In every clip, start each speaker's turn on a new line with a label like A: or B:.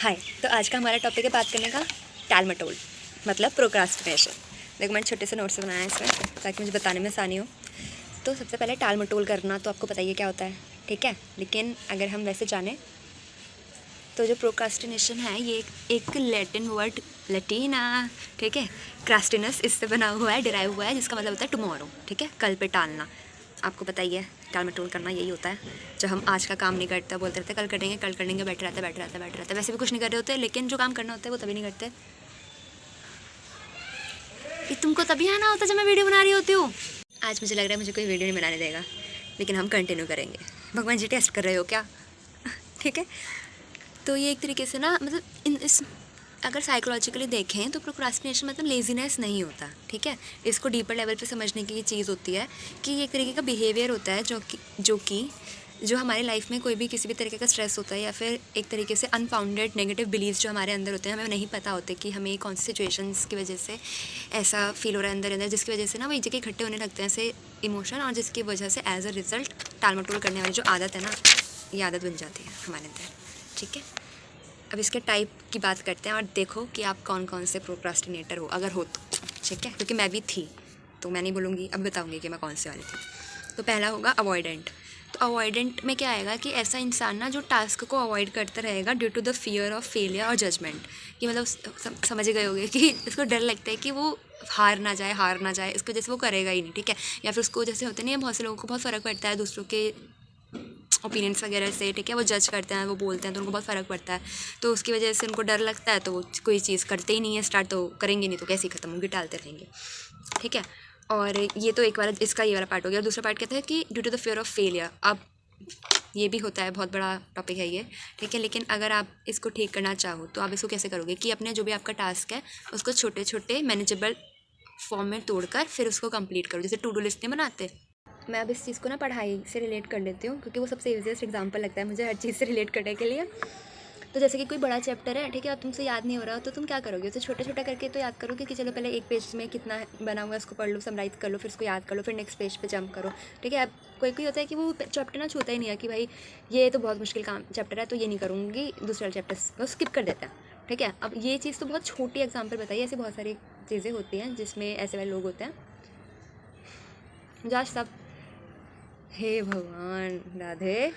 A: हाय। तो आज का हमारा टॉपिक है बात करने का टाल मटोल, मतलब प्रोक्रास्टिनेशन। देखो मैंने छोटे से नोट से बनाया है इसमें ताकि मुझे बताने में आसानी हो। तो सबसे पहले टाल मटोल करना तो आपको पता ही है क्या होता है, ठीक है। लेकिन अगर हम वैसे जाने तो जो प्रोक्रास्टिनेशन है ये एक लैटिन वर्ड लैटिना, ठीक है, क्रास्टिनस इससे बना हुआ है, डिराइव हुआ है, जिसका मतलब होता है टुमारो, ठीक है, कल पे टालना। आपको पता ही है टाल मटोल करना यही होता है। जब हम आज का काम नहीं करते, बोलते रहते कल करेंगे कल करेंगे, बैठे रहते वैसे भी कुछ नहीं कर रहे होते, लेकिन जो काम करना होता है वो तभी नहीं करते। ये तुमको तभी आना होता है जब मैं वीडियो बना रही होती हूँ। आज मुझे लग रहा है मुझे कोई वीडियो नहीं बनाने देगा, लेकिन हम कंटिन्यू करेंगे। भगवान जी टेस्ट कर रहे हो क्या? ठीक है। तो ये एक तरीके से ना, मतलब इस अगर साइकोलॉजिकली देखें तो प्रोक्रास्टिनेशन मतलब लेजीनेस नहीं होता, ठीक है। इसको डीपर लेवल पे समझने की ये चीज़ होती है कि ये एक तरीके का बिहेवियर होता है जो हमारी लाइफ में कोई भी किसी भी तरीके का स्ट्रेस होता है या फिर एक तरीके से अनफाउंडेड नेगेटिव बिलीव्स जो हमारे अंदर होते हैं, हमें नहीं पता होते कि हमें कौन सी सिचुएशंस की वजह से ऐसा फील हो रहा है अंदर जिसकी वजह से ना वो एक जगह इकट्ठे होने लगते हैं ऐसे इमोशन, और जिसकी वजह से एज अ रिजल्ट टाल मटोल करने वाली जो आदत है ना, ये आदत बन जाती है हमारे अंदर, ठीक है। अब इसके टाइप की बात करते हैं और देखो कि आप कौन कौन से प्रोक्रास्टिनेटर हो, अगर हो तो, ठीक है, क्योंकि मैं भी थी तो मैं नहीं बोलूँगी, अब बताऊँगी कि मैं कौन से वाली थी। तो पहला होगा अवॉइडेंट। तो अवॉइडेंट में क्या आएगा कि ऐसा इंसान ना जो टास्क को अवॉइड करता रहेगा due to the fear of failure और जजमेंट, कि मतलब समझ गए होगे कि इसको डर लगता है कि वो हार ना जाए, इसको जैसे वो करेगा ही नहीं, ठीक है। या फिर उसको जैसे होते नहीं है, बहुत से लोगों को बहुत फ़र्क पड़ता है दूसरों के ओपिनियंस वगैरह से, ठीक है, वो जज करते हैं, वो बोलते हैं तो उनको बहुत फ़र्क पड़ता है, तो उसकी वजह से उनको डर लगता है, तो वो कोई चीज़ करते ही नहीं है स्टार्ट, तो करेंगे नहीं तो कैसे ख़त्म होंगी, टालते रहेंगे, ठीक है। और ये तो एक बार इसका ये वाला पार्ट हो गया। दूसरा पार्ट कहता है कि due to the fear of failure. अब ये भी होता है, बहुत बड़ा टॉपिक है ये, ठीक है। लेकिन अगर आप इसको ठीक करना चाहो तो आप इसको कैसे करोगे कि अपने जो भी आपका टास्क है उसको छोटे छोटे मैनेजेबल फॉर्म में तोड़कर फिर उसको कंप्लीट करो, जैसे टू डू लिस्ट नहीं बनाते। मैं अब इस चीज़ को ना पढ़ाई से रिलेट कर लेती हूँ क्योंकि वो सबसे ईजीएस्ट एग्जांपल लगता है मुझे हर चीज़ से रिलेट करने के लिए। तो जैसे कि कोई बड़ा चैप्टर है, ठीक है, अब तुमसे याद नहीं हो रहा तो तुम क्या करोगे, उसे छोटा छोटा करके तो याद करोगे कि चलो पहले एक पेज में कितना बना हुआ है उसको पढ़ लो, समराइज कर लो, फिर उसको याद कर लो, फिर नेक्स्ट पेज पे जंप करो, ठीक है। अब कोई कोई होता है कि वो चैप्टर ना छूता ही नहीं है कि भाई ये तो बहुत मुश्किल काम चैप्टर है तो ये नहीं करूँगी, दूसरा चैप्टर वो स्किप कर देता है, ठीक है। अब ये चीज़ तो बहुत छोटी एग्जाम्पल बताइए, ऐसी बहुत सारी चीज़ें होती हैं जिसमें ऐसे वाले लोग होते हैं जो आज सब, हे भगवान राधे,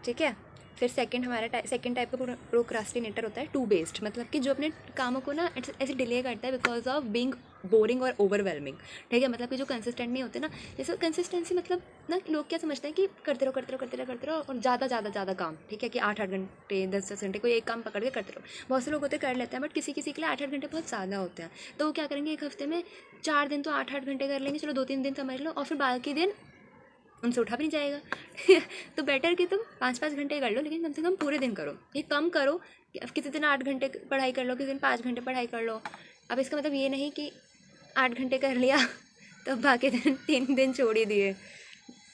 A: ठीक है। फिर सेकंड टाइप का प्रोक्रास्टिनेटर होता है टू बेस्ड, मतलब कि जो अपने कामों को ना ऐसे डिले करता है बिकॉज ऑफ बीइंग बोरिंग और ओवरवेलमिंग, ठीक है। मतलब कि जो कंसिस्टेंट नहीं होते ना, जैसे कंसिस्टेंसी मतलब ना लोग क्या समझते हैं कि करते रहो और ज़्यादा काम, ठीक है, कि 8-8 घंटे 10-10 घंटे कोई एक काम पकड़ के करते रहो। बहुत से लोग होते कर लेते हैं, बट किसी किसी के लिए 8-8 घंटे बहुत ज़्यादा होते हैं, तो वो क्या करेंगे, एक हफ्ते में 4 दिन तो 8-8 घंटे कर लेंगे, चलो 2-3 दिन समझ लो, और फिर बाकी दिन उनसे उठा भी नहीं जाएगा। तो बेटर कि तुम 5-5 घंटे कर लो, लेकिन कम से कम पूरे दिन करो, ये कम करो कि अब किसी दिन 8 घंटे पढ़ाई कर लो, किसी दिन 5 घंटे पढ़ाई कर लो। अब इसका मतलब ये नहीं कि 8 घंटे कर लिया तो बाकी दिन 3 दिन छोड़ ही दिए।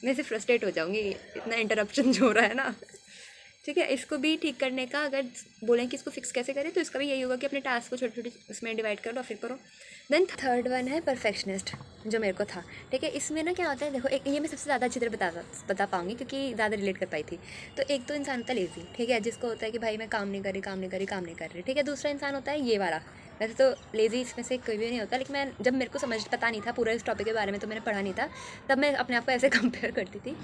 A: मैं से फ्रस्ट्रेट हो जाऊँगी, इतना इंटरप्शन जो हो रहा है ना, ठीक है। इसको भी ठीक करने का अगर बोलें कि इसको फिक्स कैसे करें तो इसका भी यही होगा कि अपने टास्क को छोटे छोटे उसमें डिवाइड कर लो और फिर करो। देन थर्ड वन है परफेक्शनिस्ट, जो मेरे को था, ठीक है। इसमें ना क्या होता है, देखो एक ये मैं सबसे ज़्यादा अच्छी तरह बता पाऊँगी क्योंकि ज़्यादा रिलेट कर पाई थी। तो एक तो इंसान होता है लेज़ी, ठीक है, जिसको होता है कि भाई मैं काम नहीं कर रही, ठीक है। दूसरा इंसान होता है ये वाला, वैसे तो लेज़ी इसमें से कोई भी नहीं होता, लेकिन मैं जब मेरे को पता नहीं था पूरा इस टॉपिक के बारे में, तो मैंने पढ़ा नहीं था, तब मैं अपने आप को ऐसे कंपेयर करती थी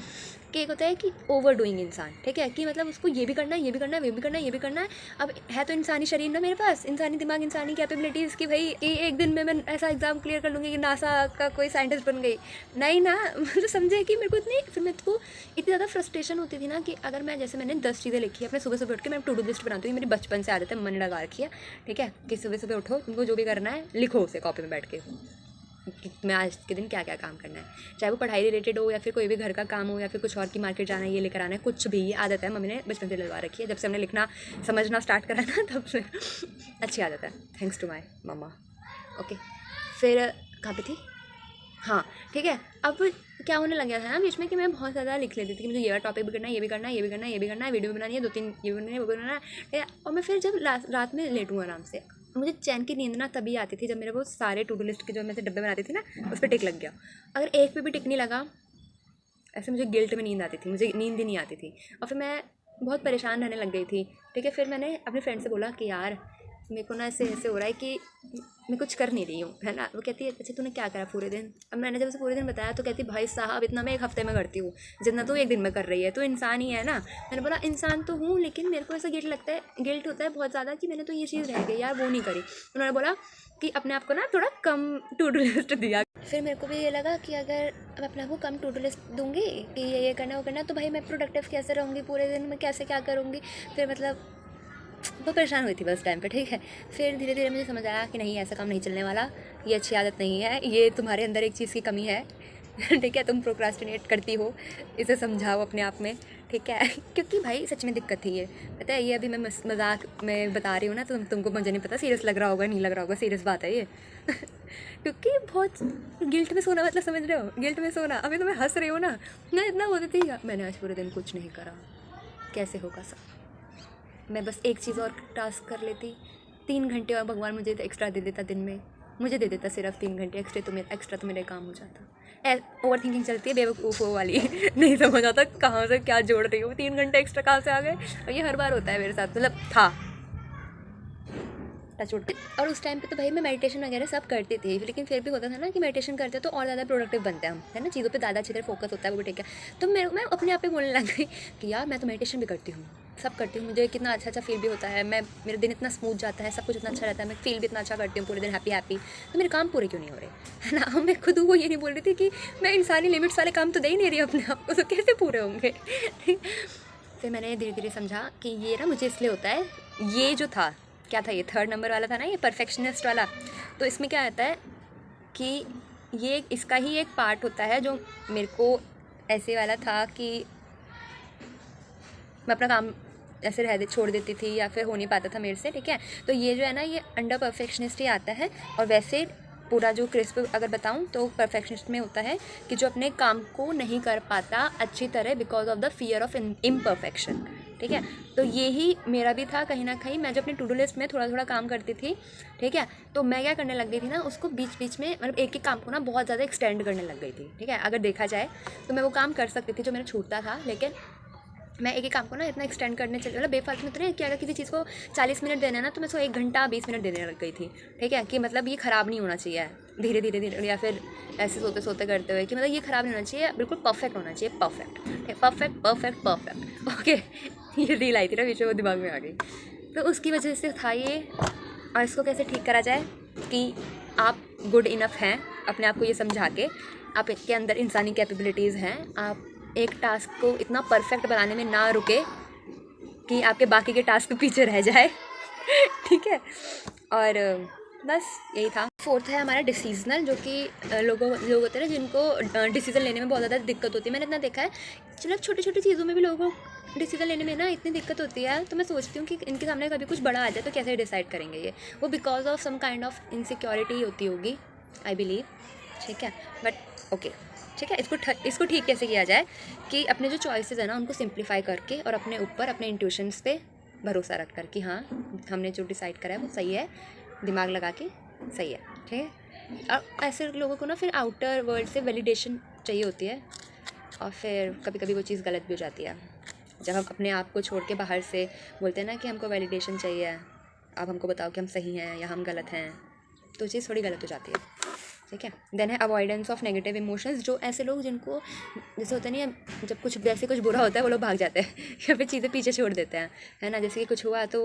A: कि एक होता है कि ओवर डूइंग इंसान, ठीक है, कि मतलब उसको ये भी करना है, ये भी करना है, ये भी करना है। अब है तो इंसानी शरीर ना मेरे पास, इंसानी दिमाग, इंसानी कैपेबिलिटीज़ की भाई कि एक दिन में मैं ऐसा एग्जाम क्लियर कर लूँगी कि नासा का कोई साइंटिस्ट बन गई, नहीं ना। मतलब समझे कि मेरे को फिर मेरे को इतनी ज़्यादा फ्रस्ट्रेशन होती थी ना कि अगर मैं जैसे मैंने 10 चीज़ें लिखी है अपने सुबह उठ के, मैं टू डू लिस्ट बनाती हूँ, मेरी बचपन से आदत है, मैंने लगा रखी है, ठीक है, कि सुबह उठो, तुमको जो भी करना है लिखो उसे कॉपी में बैठ के कि मैं आज के दिन क्या क्या काम करना है, चाहे वो पढ़ाई रिलेटेड हो या फिर कोई भी घर का काम हो या फिर कुछ और की मार्केट जाना है, ये लेकर आना है, कुछ भी। आदत है, मम्मी ने बचपन से लगवा रखी है, जब से हमने लिखना समझना स्टार्ट करा ना तब से अच्छी आदत है, थैंक्स टू माई मम्मा। ओके, फिर कहाँ पे थी, हाँ, ठीक है। अब क्या होने लग गया था ना बीच में कि मैं बहुत ज़्यादा लिख लेती थी कि मुझे ये टॉपिक भी करना है, ये भी करना है, वीडियो भी बनानी है 2-3, ये भी बनानी है, वो भी बनाना है, ठीक है। और मैं फिर जब रात में लेटूँ आराम से, मुझे चैन की नींद ना तभी आती थी जब मेरे वो सारे टू डू लिस्ट के जो मैं से डब्बे बनाती थी ना उस पर टिक लग गया। अगर एक पे भी टिक नहीं लगा, ऐसे मुझे गिल्ट में नींद आती थी, मुझे नींद ही नहीं आती थी। और फिर मैं बहुत परेशान रहने लग गई थी। ठीक है, फिर मैंने अपने फ्रेंड से बोला कि यार मेरे को ना ऐसे ऐसे हो रहा है कि मैं कुछ कर नहीं रही हूँ, है ना। वो कहती है अच्छा तूने क्या करा पूरे दिन। अब मैंने जब उसे पूरे दिन बताया तो कहती भाई साहब इतना मैं एक हफ्ते में करती हूँ जितना तू एक दिन में कर रही है, तो इंसान ही है ना। मैंने बोला इंसान तो हूँ, लेकिन मेरे को ऐसा गिल्ट लगता है, गिल्ट होता है बहुत ज़्यादा कि मैंने तो ये चीज़ रह गई यार, वो नहीं करी। उन्होंने बोला कि अपने आप को ना थोड़ा कम टू डू लिस्ट दिया। फिर मेरे को भी ये लगा कि अगर अब अपने आप को कम टू डू लिस्ट दूंगी कि ये करना वो करना, तो भाई मैं प्रोडक्टिव कैसे रहूँगी पूरे दिन, मैं कैसे क्या करूँगी। फिर मतलब बहुत परेशान हुई थी बस टाइम पे। ठीक है, फिर धीरे धीरे मुझे समझ आया कि नहीं ऐसा काम नहीं चलने वाला, ये अच्छी आदत नहीं है, ये तुम्हारे अंदर एक चीज़ की कमी है। ठीक है, तुम प्रोक्रास्टिनेट करती हो, इसे समझाओ अपने आप में। ठीक है, क्योंकि भाई सच में दिक्कत थी ये, पता है। ये अभी मैं मजाक में बता रही हूँ ना, तो तुमको मुझे नहीं पता सीरियस लग रहा होगा नहीं लग रहा होगा, सीरियस बात है ये। क्योंकि बहुत गिल्ट में सोना, मतलब समझ रहे हो, गिल्ट में सोना। अभी तो मैं हंस रही हूँ ना, मैं इतना बोलती थी मैंने आज पूरे दिन कुछ नहीं करा, कैसे होगा सब। मैं बस एक चीज़ और टास्क कर लेती, 3 घंटे और भगवान मुझे एक्स्ट्रा दे देता दिन में, मुझे दे देता सिर्फ 3 घंटे एक्स्ट्रा, तो मेरे काम हो जाता। ओवर थिंकिंग चलती है बेवकूफ़ों वाली। नहीं समझ आता कहाँ से क्या जोड़ रही हूँ, 3 घंटे एक्स्ट्रा कहाँ से आ गए। और ये हर बार होता है मेरे साथ, मतलब था टच उठ। और उस टाइम पे तो भाई मैं मेडिटेशन वगैरह सब करती थी, लेकिन फिर भी होता था ना कि मेडिटेशन करते तो और ज़्यादा प्रोडक्टिव बनते हैं हम, है ना, चीज़ों पे ज़्यादा अच्छी तरह फोकस होता है, वो भी ठीक है। तो मैं अपने आप पे बोलने लग गई कि यार मैं तो मेडिटेशन भी करती हूँ, सब करती हूँ, मुझे कितना अच्छा फील भी होता है, मैं मेरा दिन इतना स्मूथ जाता है, सब कुछ इतना अच्छा रहता है, मैं फील भी इतना अच्छा करती हूँ पूरे दिन हैप्पी। तो मेरे काम पूरे क्यों नहीं हो रहे, है ना। मैं खुद वो ये नहीं बोल रही थी कि मैं इंसानी लिमिट्स वाले काम तो दे ही नहीं रही अपने आप को, तो कैसे पूरे होंगे। फिर मैंने धीरे धीरे समझा कि ये ना मुझे इसलिए होता है। ये जो था क्या था, ये 3rd नंबर वाला था ना, ये परफेक्शनिस्ट वाला। तो इसमें क्या होता है कि ये इसका ही एक पार्ट होता है जो मेरे को ऐसे वाला था कि मैं अपना काम ऐसे छोड़ देती थी या फिर हो नहीं पाता था मेरे से। ठीक है, तो ये जो है ना, ये अंडर परफेक्शनिस्ट ही आता है। और वैसे पूरा जो क्रिस्प अगर बताऊं तो परफेक्शनिस्ट में होता है कि जो अपने काम को नहीं कर पाता अच्छी तरह because of the fear of imperfection. ठीक है, तो ये ही मेरा भी था कहीं ना कहीं। मैं जो अपनी टू डू लिस्ट में थोड़ा थोड़ा काम करती थी, ठीक है, तो मैं क्या करने लग गई थी ना, उसको बीच बीच में मतलब एक काम को ना बहुत ज़्यादा एक्सटेंड करने लग गई थी। ठीक है, अगर देखा जाए तो मैं वो काम कर सकती थी जो मेरा छूटता था, लेकिन मैं एक ही काम को ना इतना एक्सटेंड करने चली, मतलब बेफालतू में तो नहीं कि अगर किसी चीज़ को 40 मिनट देना है ना, तो मैं उसको 1 घंटा 20 मिनट देने लग गई थी। ठीक है, कि मतलब ये ख़राब नहीं होना चाहिए धीरे धीरे या फिर ऐसे सोते सोते करते हुए, कि मतलब ये ख़राब नहीं होना चाहिए, बिल्कुल परफेक्ट होना चाहिए, परफेक्ट। ठीक है, परफेक्ट। ओके। ये रील आई थी ना बीच में, वो दिमाग में आ गई, तो उसकी वजह से था ये। और इसको कैसे ठीक करा जाए कि आप गुड इनफ हैं, अपने आप को ये समझा के आप के अंदर इंसानी कैपेबिलिटीज़ हैं, आप एक टास्क को इतना परफेक्ट बनाने में ना रुके कि आपके बाकी के टास्क पीछे रह जाए। ठीक है, और बस यही था। 4th है हमारा डिसीजनल, जो कि लोग होते हैं ना जिनको डिसीज़न लेने में बहुत ज़्यादा दिक्कत होती है। मैंने इतना देखा है, मतलब छोटी छोटी चीज़ों में भी लोगों को डिसीज़न लेने में ना इतनी दिक्कत होती है। तो मैं सोचती हूँ कि इनके सामने कभी कुछ बड़ा आ जाए तो कैसे डिसाइड करेंगे ये, वो because of some kind of insecurity होती होगी, आई बिलीव। ठीक है, बट ओके, ठीक है, इसको ठीक कैसे किया जाए कि अपने जो चॉइसेस है ना उनको सिंप्लीफाई करके और अपने ऊपर अपने इंट्यूशंस पे भरोसा रख कर कि हाँ हमने जो डिसाइड करा है वो सही है, दिमाग लगा के सही है। ठीक है, और ऐसे लोगों को ना फिर आउटर वर्ल्ड से वैलिडेशन चाहिए होती है, और फिर कभी कभी वो चीज़ गलत भी हो जाती है जब हम अपने आप को छोड़ के बाहर से बोलते हैं ना कि हमको वैलिडेशन चाहिए, अब हमको बताओ कि हम सही हैं या हम गलत हैं, तो चीज़ थोड़ी गलत हो जाती है। ठीक है, देन है अवॉइडेंस ऑफ नेगेटिव इमोशंस। जो ऐसे लोग जिनको जैसे होता नहीं है, जब कुछ वैसे कुछ बुरा होता है वो लोग भाग जाते हैं या फिर चीज़ें पीछे छोड़ देते हैं, है ना। जैसे कि कुछ हुआ तो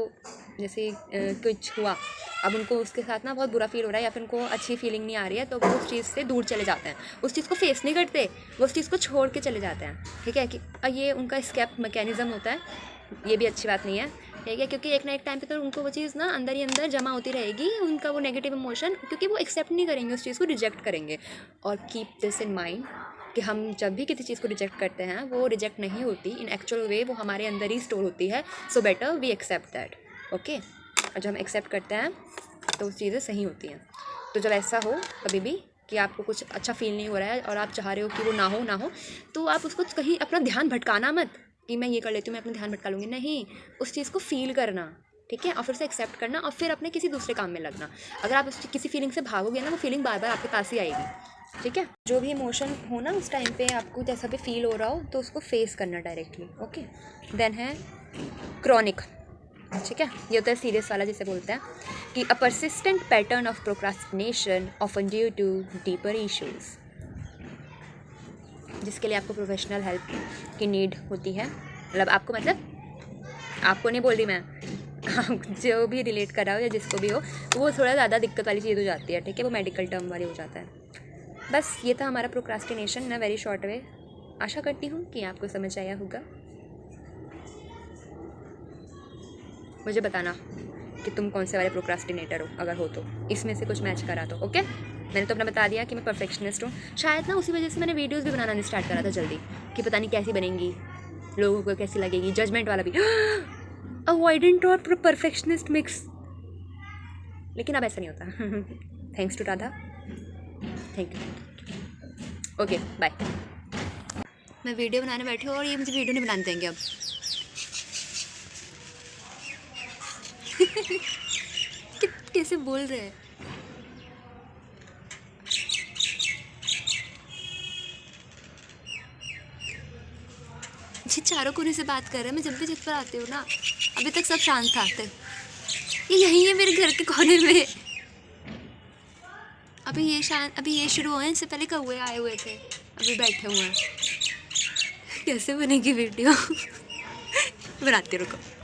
A: जैसे कुछ हुआ, अब उनको उसके साथ ना बहुत बुरा फील हो रहा है या फिर उनको अच्छी फीलिंग नहीं आ रही है, तो वो उस चीज़ से दूर चले जाते हैं, उस चीज़ को फेस नहीं करते, वो उस चीज़ को छोड़ के चले जाते हैं। ठीक है, कि ये उनका एस्केप मैकेनिज़्म होता है, ये भी अच्छी बात नहीं है। ठीक है, क्योंकि एक ना एक टाइम पे तो उनको वो चीज़ ना अंदर ही अंदर जमा होती रहेगी, उनका वो नेगेटिव इमोशन, क्योंकि वो एक्सेप्ट नहीं करेंगे, उस चीज़ को रिजेक्ट करेंगे। और कीप दिस इन माइंड कि हम जब भी किसी चीज़ को रिजेक्ट करते हैं वो रिजेक्ट नहीं होती इन एक्चुअल वे, वो हमारे अंदर ही स्टोर होती है। So better we accept that. Okay, और जब हम एक्सेप्ट करते हैं तो उस चीज़ें सही होती हैं। तो जब ऐसा हो कभी भी कि आपको कुछ अच्छा फील नहीं हो रहा है और आप चाह रहे हो कि वो ना हो, तो आप उसको कहीं अपना ध्यान भटकाना मत कि मैं ये कर लेती हूँ, मैं अपना ध्यान भटका लूँगी, नहीं, उस चीज़ को फील करना। ठीक है, और फिर उसे एक्सेप्ट करना और फिर अपने किसी दूसरे काम में लगना। अगर आप उस किसी फीलिंग से भागोगे ना, वो फीलिंग बार बार आपके पास ही आएगी। ठीक है, जो भी इमोशन हो ना उस टाइम पे आपको जैसा भी फील हो रहा हो तो उसको फेस करना डायरेक्टली। ओके, देन है क्रॉनिक। ठीक है, ये होता है सीरियस वाला, जिसे बोलते हैं कि a persistent pattern of procrastination often due to deeper issues, जिसके लिए आपको प्रोफेशनल हेल्प की नीड होती है। मतलब आपको, मतलब आपको नहीं बोल रही मैं, आप जो भी रिलेट कर रहा हो या जिसको भी हो, वो थोड़ा ज़्यादा दिक्कत वाली चीज़ हो जाती है। ठीक है, वो मेडिकल टर्म वाली हो जाता है। बस ये था हमारा procrastination in a very short way. आशा करती हूँ कि आपको समझ आया होगा। मुझे बताना कि तुम कौन से वाले प्रोक्रास्टिनेटर हो, अगर हो तो इसमें से कुछ मैच करा तो। ओके, मैंने तो अपना बता दिया कि मैं परफेक्शनिस्ट हूँ। शायद ना उसी वजह से मैंने वीडियोस भी बनाना नहीं स्टार्ट करा था जल्दी, कि पता नहीं कैसी बनेंगी, लोगों को कैसी लगेगी, जजमेंट वाला भी अवॉइडेंट और परफेक्शनिस्ट मिक्स। लेकिन अब ऐसा नहीं होता। Thanks to Radha, thank you. Okay bye. मैं वीडियो बनाने बैठी हूँ और ये मुझे वीडियो नहीं बनाने देंगे अब। कैसे बोल रहे हैं। जी चारों कोने से बात कर रहे हैं। मैं जब भी छत पर आती हूँ ना, अभी तक सब शांत था। ये यहीं है मेरे घर के कोने में। अभी ये शुरू हुए हैं, इससे पहले कौवे आए हुए थे, अभी बैठे हुए हैं। कैसे बनेगी वीडियो। बनाती रुको।